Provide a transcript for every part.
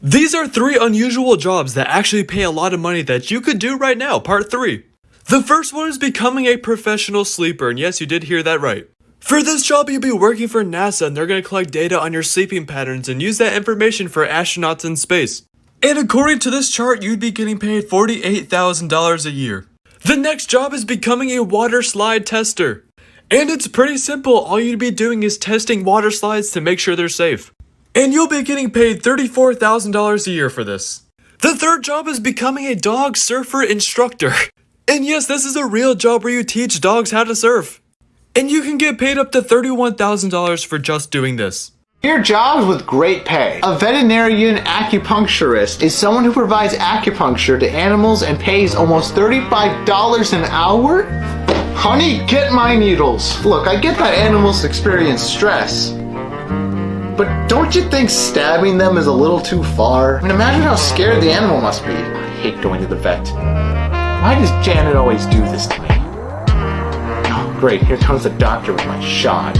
These are 3 unusual jobs that actually pay a lot of money that you could do right now, part 3. The first one is becoming a professional sleeper, and yes, you did hear that right. For this job, you'll be working for NASA, and they're going to collect data on your sleeping patterns and use that information for astronauts in space. And according to this chart, you'd be getting paid $48,000 a year. The next job is becoming a water slide tester. And it's pretty simple, all you'd be doing is testing water slides to make sure they're safe. And you'll be getting paid $34,000 a year for this. The third job is becoming a dog surfer instructor. And yes, this is a real job where you teach dogs how to surf. And you can get paid up to $31,000 for just doing this. Here are jobs with great pay. A veterinarian acupuncturist is someone who provides acupuncture to animals and pays almost $35 an hour? Honey, get my needles. Look, I get that animals experience stress. But don't you think stabbing them is a little too far? I mean, imagine how scared the animal must be. I hate going to the vet. Why does Janet always do this to me? Oh, great, here comes the doctor with my shot.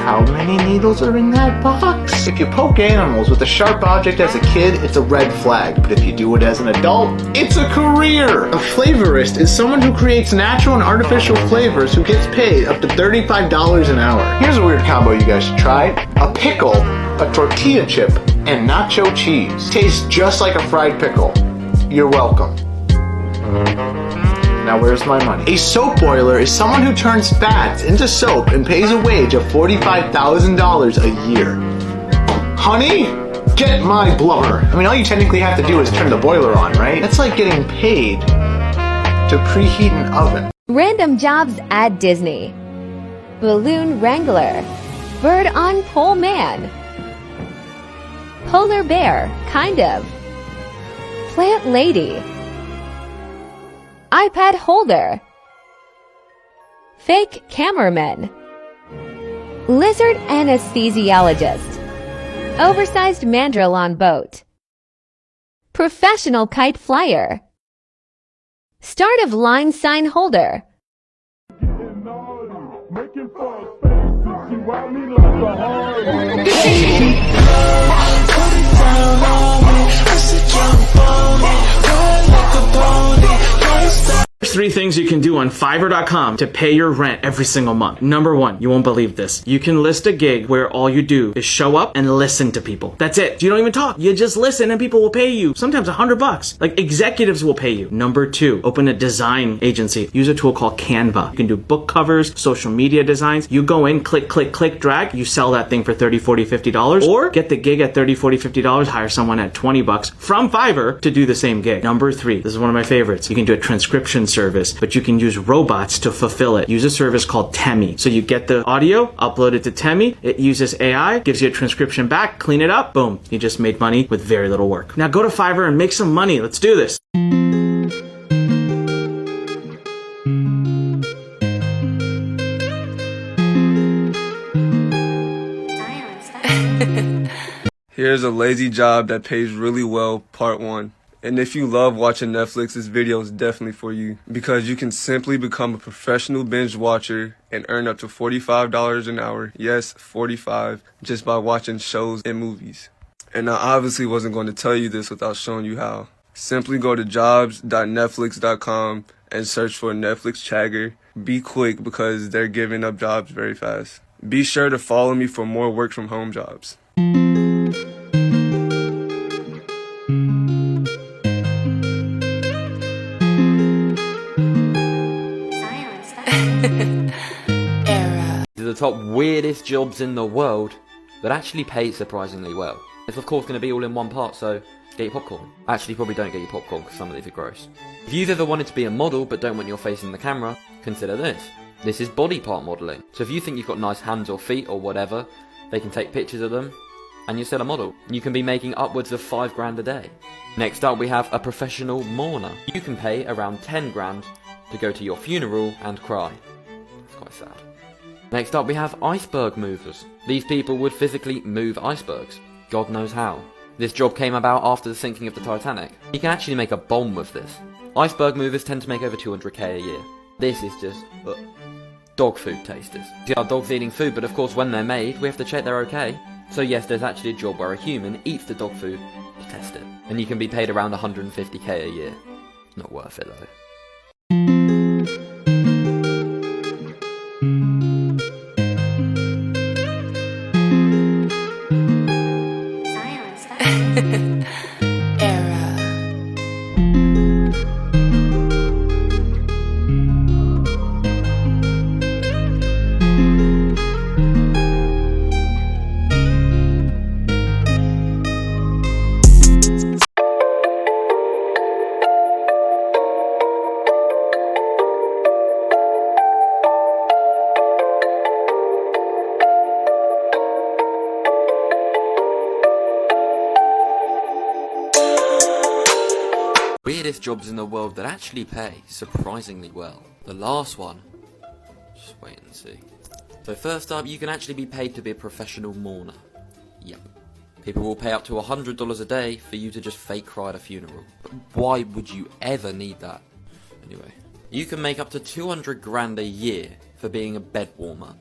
How many needles are in that box? If you poke animals with a sharp object as a kid, it's a red flag. But if you do it as an adult, it's a career! A flavorist is someone who creates natural and artificial flavors who gets paid up to $35 an hour. Here's a weird combo you guys should try. A pickle, a tortilla chip, and nacho cheese. Tastes just like a fried pickle. You're welcome. Now where's my money? A soap boiler is someone who turns fats into soap and pays a wage of $45,000 a year. Honey, get my blubber. I mean, all you technically have to do is turn the boiler on, right? That's like getting paid to preheat an oven. Random jobs at Disney. Balloon wrangler. Bird on pole man. Polar bear, kind of. Plant lady. iPad holder. Fake cameraman. Lizard anesthesiologist. Oversized mandrill on boat. Professional kite flyer. Start of line sign holder. There's 3 things you can do on Fiverr.com to pay your rent every single month. Number 1, you won't believe this. You can list a gig where all you do is show up and listen to people. That's it. You don't even talk. You just listen and people will pay you. Sometimes $100. Like executives will pay you. Number 2, open a design agency. Use a tool called Canva. You can do book covers, social media designs. You go in, click, click, click, drag. You sell that thing for $30, $40, $50. Or get the gig at $30, $40, $50. Hire someone at $20 from Fiverr to do the same gig. Number 3, this is one of my favorites. You can do a transcription service, but you can use robots to fulfill it. Use a service called Temi. So you get the audio, upload it to Temi, it uses AI, gives you a transcription back, clean it up, boom. You just made money with very little work. Now go to Fiverr and make some money. Let's do this. Here's a lazy job that pays really well, part 1. And if you love watching Netflix, this video is definitely for you, because you can simply become a professional binge watcher and earn up to $45 an hour. Yes, 45, just by watching shows and movies. And I obviously wasn't going to tell you this without showing you how. Simply go to jobs.netflix.com and search for Netflix Chagger. Be quick because they're giving up jobs very fast. Be sure to follow me for more work from home jobs. The top weirdest jobs in the world that actually pay surprisingly well. It's of course going to be all in one part, so get your popcorn. Actually, probably don't get your popcorn because some of these are gross. If you've ever wanted to be a model but don't want your face in the camera, consider this. This is body part modelling. So if you think you've got nice hands or feet or whatever, they can take pictures of them and you're still a model. You can be making upwards of $5 grand a day. Next up we have a professional mourner. You can pay around 10 grand to go to your funeral and cry. It's quite sad. Next up we have iceberg movers. These people would physically move icebergs. God knows how. This job came about after the sinking of the Titanic. You can actually make a bomb with this. Iceberg movers tend to make over 200k a year. This is just... dog food tasters. See, our dogs eating food, but of course when they're made, we have to check they're okay. So yes, there's actually a job where a human eats the dog food to test it. And you can be paid around 150k a year. Not worth it though. Weirdest jobs in the world that actually pay surprisingly well. The last one, just wait and see. So first up, you can actually be paid to be a professional mourner. Yep. People will pay up to $100 a day for you to just fake cry at a funeral. But why would you ever need that? Anyway, you can make up to 200 grand a year for being a bed warmer.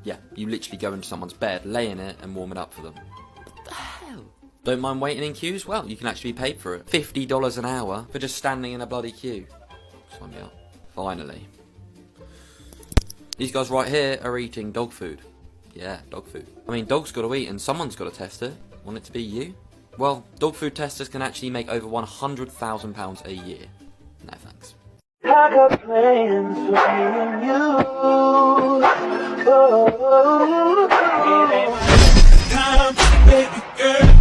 Yeah, you literally go into someone's bed, lay in it, and warm it up for them. What the hell? Don't mind waiting in queues? Well, you can actually be paid for it. $50 an hour for just standing in a bloody queue. Sign me up. Finally. These guys right here are eating dog food. Yeah, dog food. I mean, dogs got to eat and someone's got to test it. Want it to be you? Well, dog food testers can actually make over £100,000 a year. No thanks. I got plans for me and you. Oh, it ain't time, baby girl.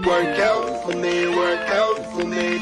Work out for me, work out for me.